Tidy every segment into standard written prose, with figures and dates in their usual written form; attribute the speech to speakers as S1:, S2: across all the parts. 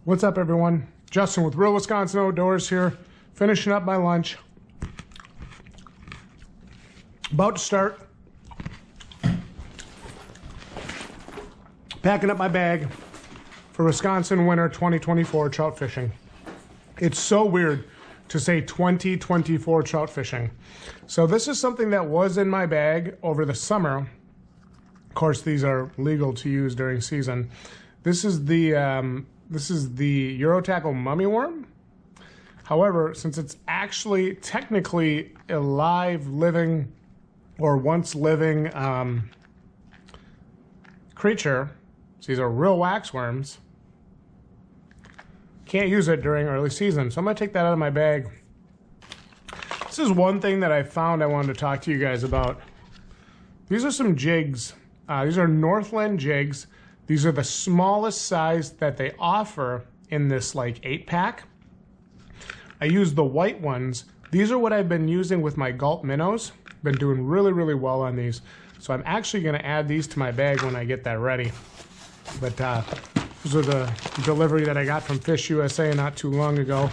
S1: What's up, everyone? Justin with Real Wisconsin Outdoors here, finishing up my lunch. About to start packing up my bag for Wisconsin winter 2024 trout fishing. It's so weird to say 2024 trout fishing. So this is something that was in my bag over the summer. Of course, these are legal to use during season. This is the Euro Tackle mummy worm. However, since it's actually technically a live, living, or once living creature, so these are real waxworms, can't use it during early season. So I'm gonna take that out of my bag. This is one thing that I found I wanted to talk to you guys about. These are some jigs. These are Northland jigs. These are the smallest size that they offer in this like 8-pack. I use the white ones. These are what I've been using with my gulp minnows. Been doing really, really well on these. So I'm actually gonna add these to my bag when I get that ready. But these are the delivery that I got from Fish USA not too long ago.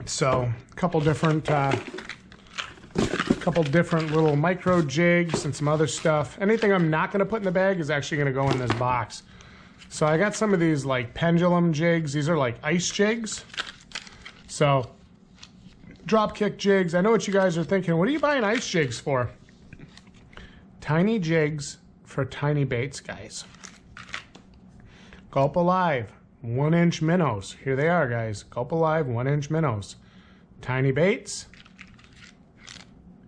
S1: So a couple different little micro jigs and some other stuff. Anything I'm not going to put in the bag is actually going to go in this box. So I got some of these like pendulum jigs. These are like ice jigs. So drop kick jigs. I know what you guys are thinking. What are you buying ice jigs for? Tiny jigs for tiny baits, guys. Gulp Alive 1-inch minnows. Here they are, guys. Gulp Alive 1-inch minnows. Tiny baits.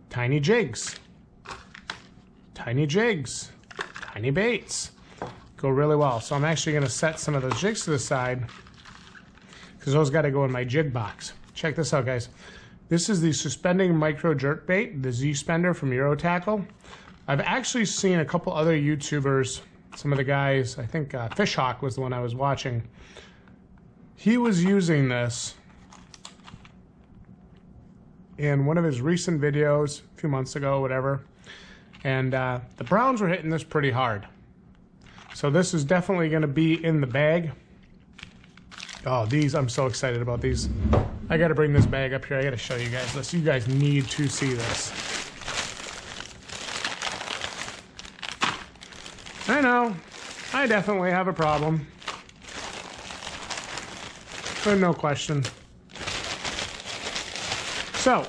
S1: Tiny jigs. Tiny jigs. Tiny baits. Go really well. So I'm actually going to set some of those jigs to the side because those got to go in my jig box. Check this out, guys. This is the suspending micro jerk bait, the Z-Spender from Euro Tackle. I've actually seen a couple other YouTubers, some of the guys, I think Fishhawk was the one I was watching. He was using this in one of his recent videos a few months ago, whatever. And the Browns were hitting this pretty hard. So this is definitely going to be in the bag. Oh, these, I'm so excited about these. I got to bring this bag up here. I got to show you guys this. You guys need to see this. I know, I definitely have a problem. But no question. So,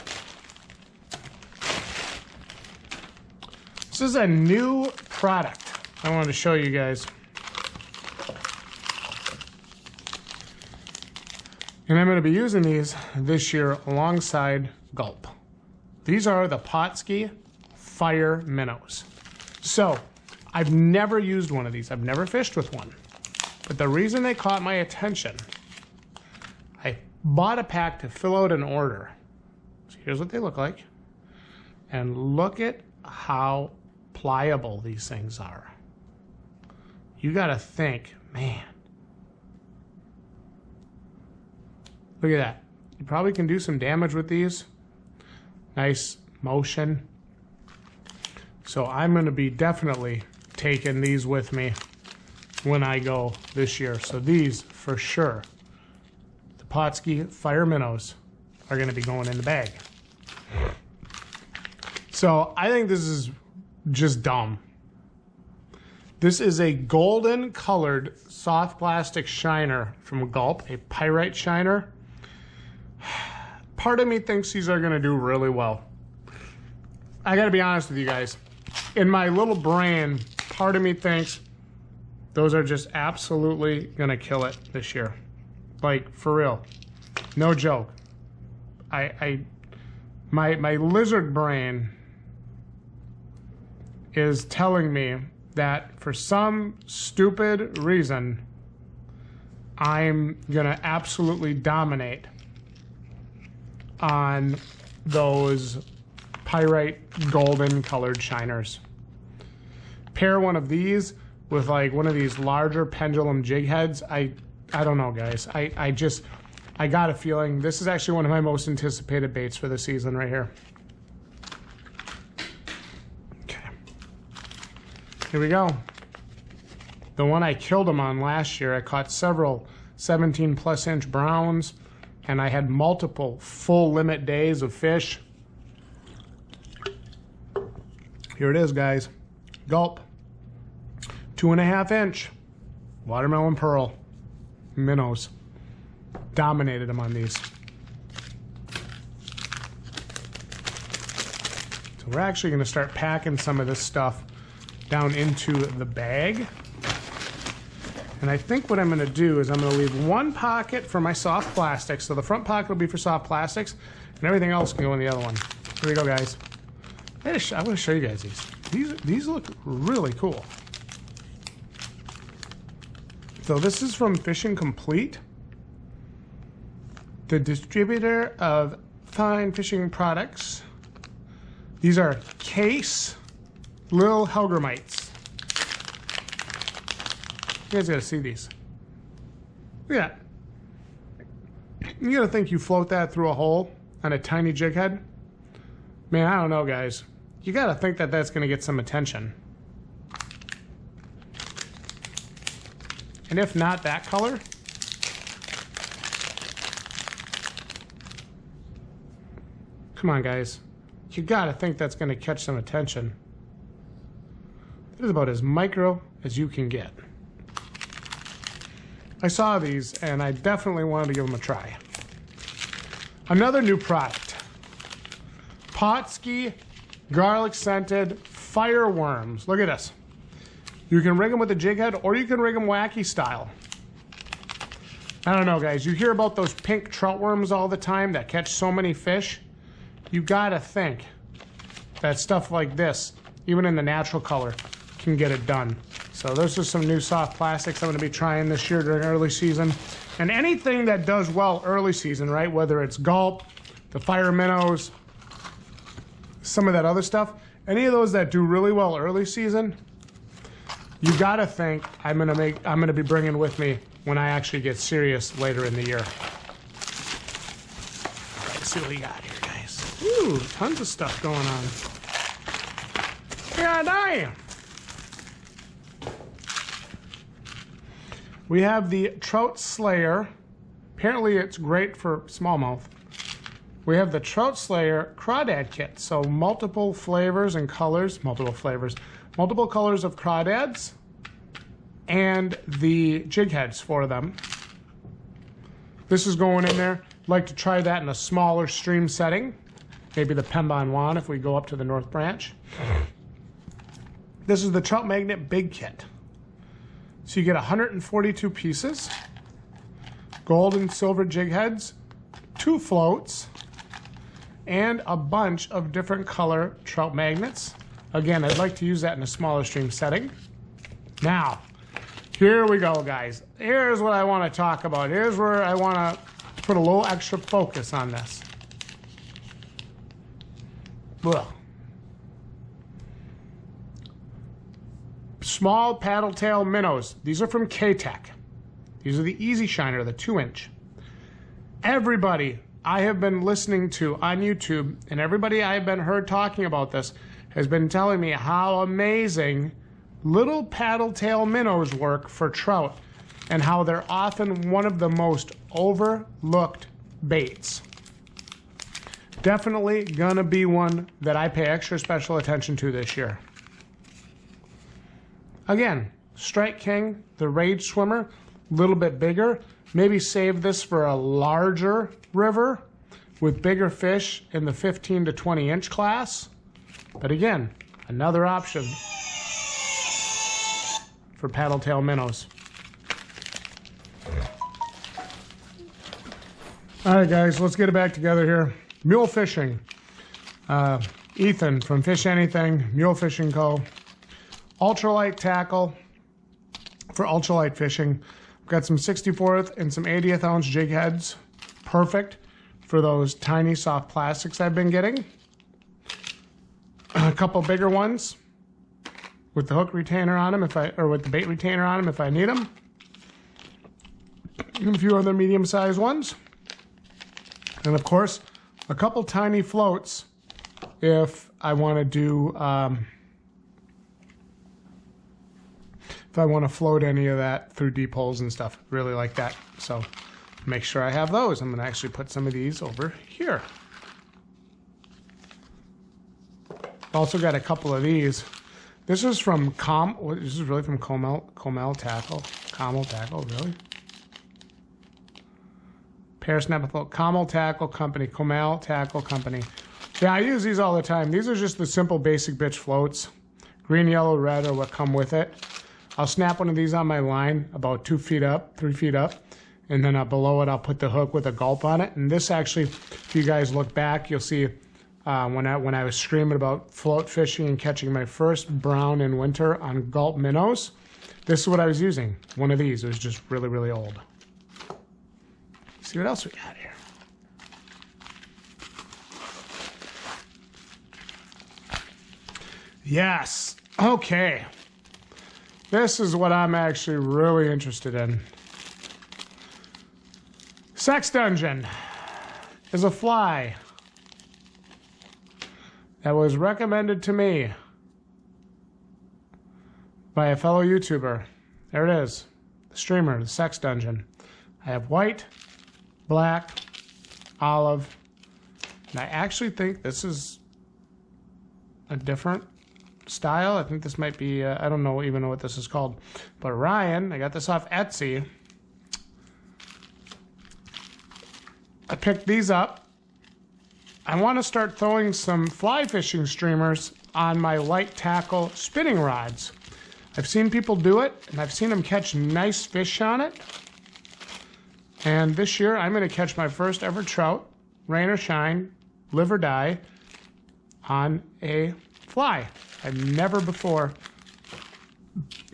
S1: this is a new product I wanted to show you guys. And I'm going to be using these this year alongside Gulp. These are the Potski Fire Minnows. So, I've never used one of these. I've never fished with one. But the reason they caught my attention, I bought a pack to fill out an order. So here's what they look like. And look at how pliable these things are. You gotta think, man. Look at that. You probably can do some damage with these. Nice motion. So I'm gonna be definitely taking these with me when I go this year. So these, for sure, the Potski Fire Minnows are going to be going in the bag. So I think this is just dumb. This is a golden colored soft plastic shiner from Gulp, a pyrite shiner. Part of me thinks these are going to do really well. I got to be honest with you guys. In my little brain, part of me thinks those are just absolutely gonna kill it this year. Like, for real. No joke. My lizard brain is telling me that for some stupid reason, I'm gonna absolutely dominate on those pyrite golden colored shiners. Pair one of these with like one of these larger pendulum jig heads. I don't know, guys. I got a feeling this is actually one of my most anticipated baits for the season right here. Okay. Here we go. The one I killed them on last year, I caught several 17+ inch browns, and I had multiple full limit days of fish. Here it is, guys. Gulp. 2.5 inch watermelon pearl minnows. Dominated them on these. So we're actually going to start packing some of this stuff down into the bag. And I think what I'm going to do is I'm going to leave one pocket for my soft plastics. So the front pocket will be for soft plastics, and everything else can go in the other one. Here we go, guys. I want to show you guys these. These look really cool. So this is from Fishing Complete, the distributor of fine fishing products. These are case little hellgrammites. You guys gotta see these. Look at that. You gotta think you float that through a hole on a tiny jig head. Man, I don't know, guys. You gotta think that that's gonna get some attention. And if not that color, come on, guys. You gotta think that's gonna catch some attention. It is about as micro as you can get. I saw these and I definitely wanted to give them a try. Another new product. Potski garlic scented fireworms. Look at this. You can rig them with a jig head or you can rig them wacky style. I don't know, guys. You hear about those pink trout worms all the time that catch so many fish. You gotta think that stuff like this, even in the natural color, can get it done. So those are some new soft plastics I'm gonna be trying this year during early season. And anything that does well early season, right? Whether it's gulp, the fire minnows, some of that other stuff, any of those that do really well early season, you gotta think I'm gonna be bringing with me when I actually get serious later in the year. All right, let's see what we got here, guys. Ooh, tons of stuff going on. God damn. We have the Trout Slayer. Apparently it's great for smallmouth. We have the Trout Slayer Crawdad Kit. So multiple flavors and colors, multiple colors of crawdads and the jig heads for them. This is going in there. I'd like to try that in a smaller stream setting. Maybe the Pembon if we go up to the North Branch. This is the Trout Magnet Big Kit. So you get 142 pieces, gold and silver jig heads, 2 floats, and a bunch of different color trout magnets. Again, I'd like to use that in a smaller stream setting. Now, here we go, guys. Here's what I want to talk about. Here's where I want to put a little extra focus on this. Ugh. Small paddle tail minnows. These are from K-Tech. These are the Easy Shiner, the 2-inch. Everybody I have been listening to on YouTube and everybody I've been heard talking about this has been telling me how amazing little paddle tail minnows work for trout and how they're often one of the most overlooked baits. Definitely gonna be one that I pay extra special attention to this year. Again, Strike King, the Rage Swimmer, a little bit bigger. Maybe save this for a larger river with bigger fish in the 15 to 20 inch class. But again, another option for paddle tail minnows. All right, guys, let's get it back together here. Mule fishing. Ethan from Fish Anything, Mule Fishing Co. Ultralight tackle for ultralight fishing. I've got some 64th and some 80th ounce jig heads. Perfect for those tiny soft plastics I've been getting. A couple bigger ones with the hook retainer on them or with the bait retainer on them if I need them. And a few other medium-sized ones. And of course, a couple tiny floats if I want to do if I want to float any of that through deep holes and stuff. Really like that. So make sure I have those. I'm going to actually put some of these over here. Also got a couple of these. This is from this is really from Comel Tackle. Comel Tackle, really? Pear Snap Float. Comel Tackle Company. Comel Tackle Company. Yeah, I use these all the time. These are just the simple basic bitch floats. Green, yellow, red are what come with it. I'll snap one of these on my line about 2 feet up, 3 feet up. And then below it, I'll put the hook with a gulp on it. And this actually, if you guys look back, you'll see when I was screaming about float fishing and catching my first brown in winter on gulp minnows, this is what I was using. One of these. It was just really, really old. Let's see what else we got here. Yes. Okay. This is what I'm actually really interested in. Sex Dungeon is a fly that was recommended to me by a fellow YouTuber. There it is. The streamer, the Sex Dungeon. I have white, black, olive, and I actually think this is a different style. I think this might be, I don't even know what this is called. But Ryan, I got this off Etsy. I picked these up. I want to start throwing some fly fishing streamers on my light tackle spinning rods. I've seen people do it, and I've seen them catch nice fish on it. And this year, I'm going to catch my first ever trout, rain or shine, live or die, on a fly. I've never before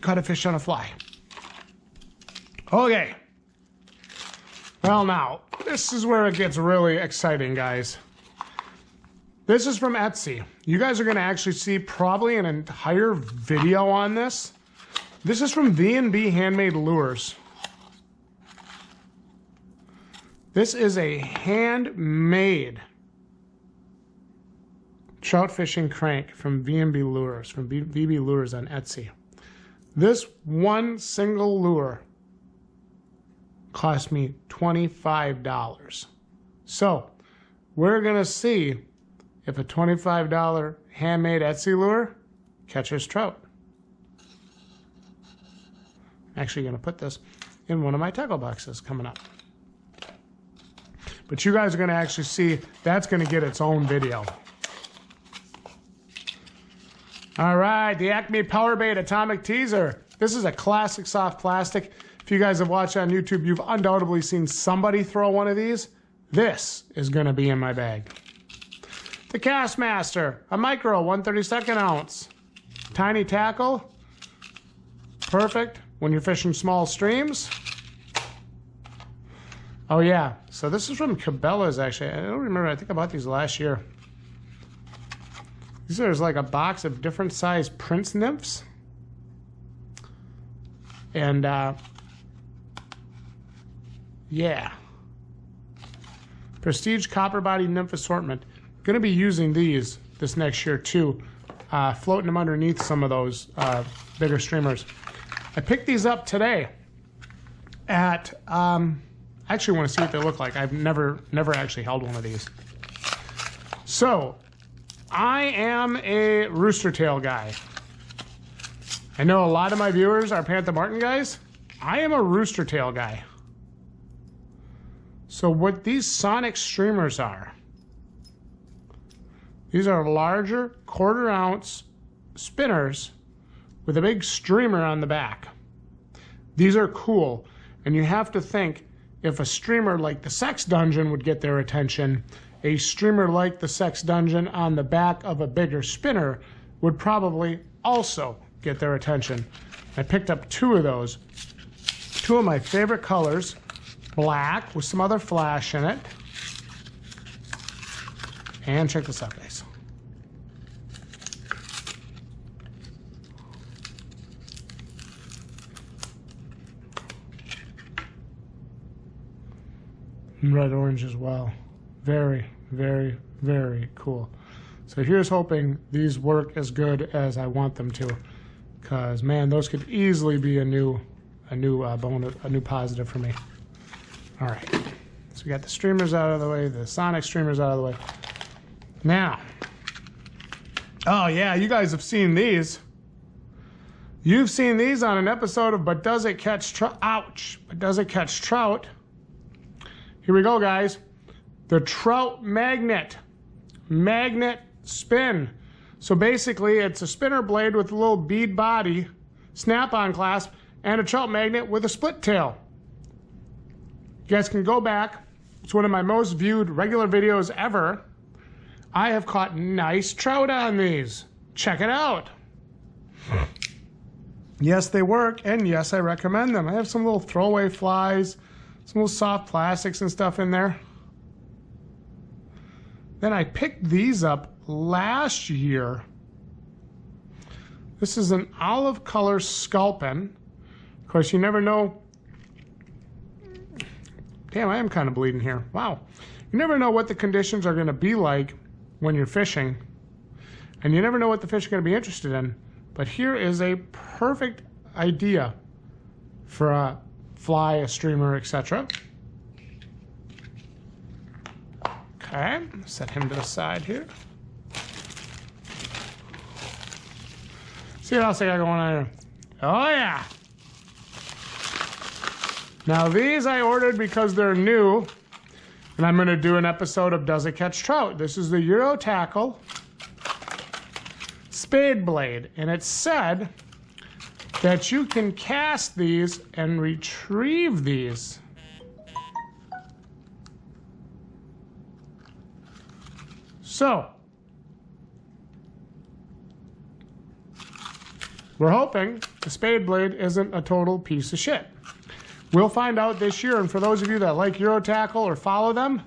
S1: caught a fish on a fly. Okay. Well, now, this is where it gets really exciting, guys. This is from Etsy. You guys are going to actually see probably an entire video on this. This is from V&B Handmade Lures. This is a handmade trout fishing crank from V&B Lures, from VB Lures on Etsy. This one single lure cost me $25. So we're going to see if a $25 handmade Etsy lure catches trout. I'm actually going to put this in one of my tackle boxes coming up. But you guys are going to actually see that's going to get its own video. All right, the Acme Power Bait Atomic Teaser. This is a classic soft plastic. If you guys have watched on YouTube, you've undoubtedly seen somebody throw one of these. This is going to be in my bag. The Castmaster, a micro 1/32 ounce. Tiny tackle. Perfect when you're fishing small streams. Oh yeah, so this is from Cabela's actually. I don't remember, I think I bought these last year. These are like a box of different size Prince nymphs. And yeah. Prestige Copper Body Nymph Assortment. Going to be using these this next year too. Floating them underneath some of those bigger streamers. I picked these up today at, I actually want to see what they look like. I've never actually held one of these. So, I am a rooster tail guy. I know a lot of my viewers are Panther Martin guys. I am a rooster tail guy. So what these Sonic streamers are, these are larger 1/4 ounce spinners with a big streamer on the back. These are cool, and you have to think if a streamer like the Sex Dungeon would get their attention, a streamer like the Sex Dungeon on the back of a bigger spinner would probably also get their attention. I picked up 2 of those. 2 of my favorite colors, black with some other flash in it. And check this out, guys. Red orange as well. Very, very, very cool. So here's hoping these work as good as I want them to, because man, those could easily be a new bonus, a new positive for me. All right, so we got the streamers out of the way, the Sonic streamers out of the way. Now, oh yeah, you guys have seen these. You've seen these on an episode of But Does It Catch Trout? Ouch! But Does It Catch Trout? Here we go, guys. The Trout magnet spin. So basically, it's a spinner blade with a little bead body, snap-on clasp, and a trout magnet with a split tail. You guys can go back. It's one of my most viewed regular videos ever. I have caught nice trout on these. Check it out. Yes, they work, and yes, I recommend them. I have some little throwaway flies, some little soft plastics and stuff in there. Then I picked these up last year. This is an olive color sculpin. Of course, you never know. Damn, I am kind of bleeding here. Wow. You never know what the conditions are going to be like when you're fishing. And you never know what the fish are going to be interested in. But here is a perfect idea for a fly, a streamer, etc. Okay, set him to the side here. See what else I got going on here. Oh yeah! Now these I ordered because they're new, and I'm going to do an episode of Does It Catch Trout? This is the Euro Tackle Spade Blade, and it said that you can cast these and retrieve these. So, we're hoping the Spade Blade isn't a total piece of shit. We'll find out this year, and for those of you that like Euro Tackle or follow them,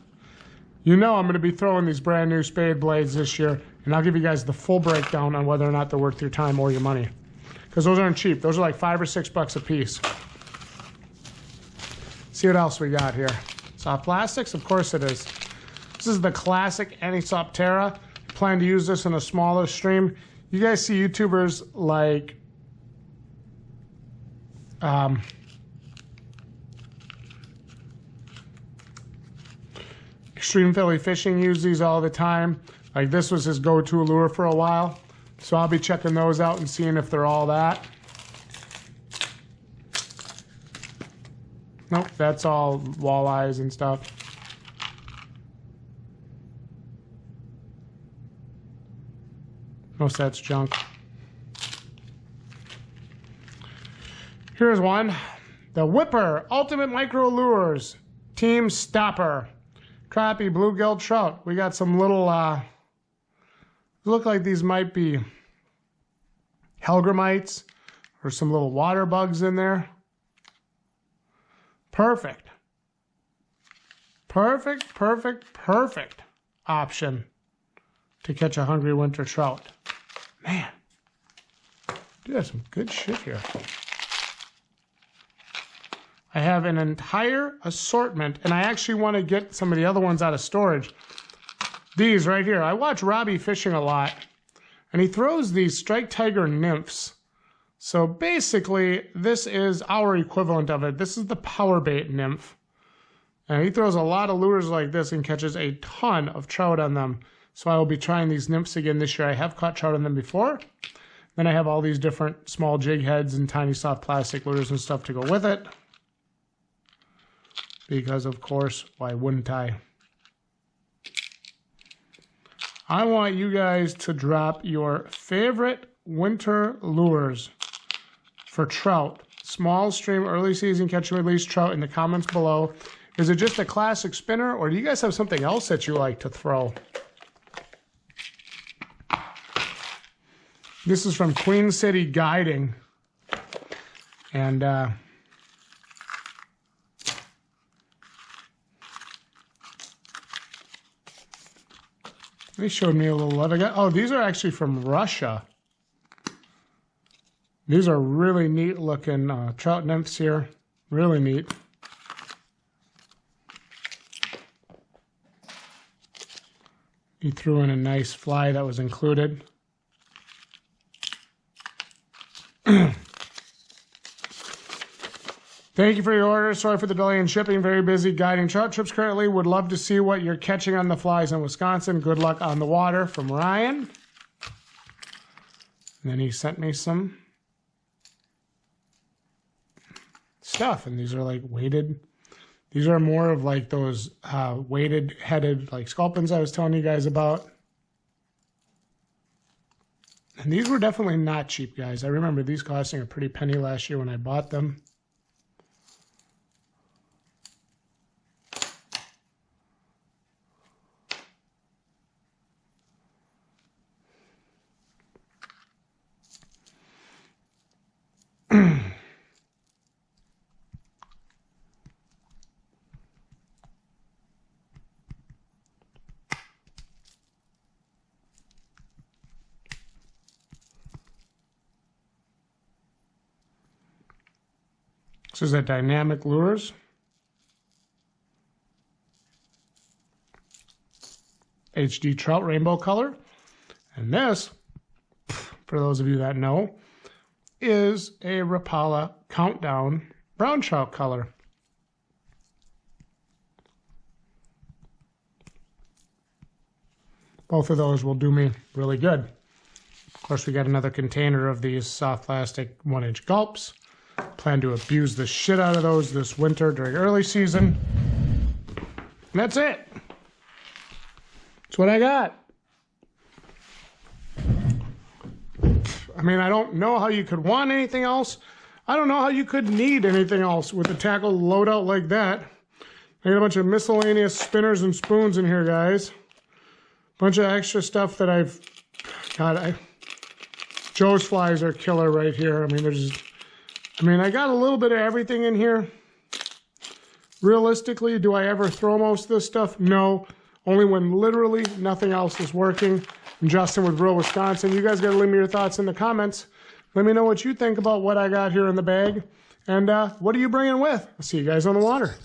S1: you know I'm going to be throwing these brand new Spade Blades this year, and I'll give you guys the full breakdown on whether or not they're worth your time or your money. Because those aren't cheap. Those are like $5 or $6 a piece. See what else we got here. Soft plastics? Of course it is. This is the classic Anisoptera. Plan to use this in a smaller stream. You guys see YouTubers like Extreme Philly Fishing use these all the time. Like this was his go-to lure for a while. So I'll be checking those out and seeing if they're all that. Nope, that's all walleyes and stuff. Most of that's junk. Here's one. The Whipper Ultimate Micro Lures Team Stopper. Crappie, bluegill, trout. We got some little, look like these might be Helgramites or some little water bugs in there. Perfect. Perfect, perfect, perfect option to catch a hungry winter trout. Man, dude, that's some good shit here. I have an entire assortment, and I actually want to get some of the other ones out of storage. These right here. I watch Robbie fishing a lot, and he throws these Strike Tiger nymphs. So basically, this is our equivalent of it. This is the power bait nymph. And he throws a lot of lures like this and catches a ton of trout on them. So I will be trying these nymphs again this year. I have caught trout on them before. Then I have all these different small jig heads and tiny soft plastic lures and stuff to go with it. Because, of course, why wouldn't I? I want you guys to drop your favorite winter lures for trout. Small stream, early season catch and release trout in the comments below. Is it just a classic spinner, or do you guys have something else that you like to throw? This is from Queen City Guiding. And, they showed me a little love. Oh, these are actually from Russia. These are really neat looking trout nymphs here. Really neat. He threw in a nice fly that was included. Thank you for your order. Sorry for the delay in shipping. Very busy guiding trout trips currently. Would love to see what you're catching on the flies in Wisconsin. Good luck on the water, from Ryan. And then he sent me some stuff, and these are like weighted. These are more of like those weighted headed like sculpins I was telling you guys about. And these were definitely not cheap, guys. I remember these costing a pretty penny last year when I bought them. This is a Dynamic Lures. HD Trout Rainbow color. And this, for those of you that know, is a Rapala Countdown Brown Trout color. Both of those will do me really good. Of course, we got another container of these soft plastic 1-inch gulps. Plan to abuse the shit out of those this winter during early season. And that's it. That's what I got. I mean, I don't know how you could want anything else. I don't know how you could need anything else with a tackle loadout like that. I got a bunch of miscellaneous spinners and spoons in here, guys. Bunch of extra stuff that I've got. Joe's flies are killer right here. I mean, I got a little bit of everything in here. Realistically, do I ever throw most of this stuff? No. Only when literally nothing else is working. I'm Justin with Real Wisconsin. You guys got to leave me your thoughts in the comments. Let me know what you think about what I got here in the bag. And what are you bringing with? I'll see you guys on the water.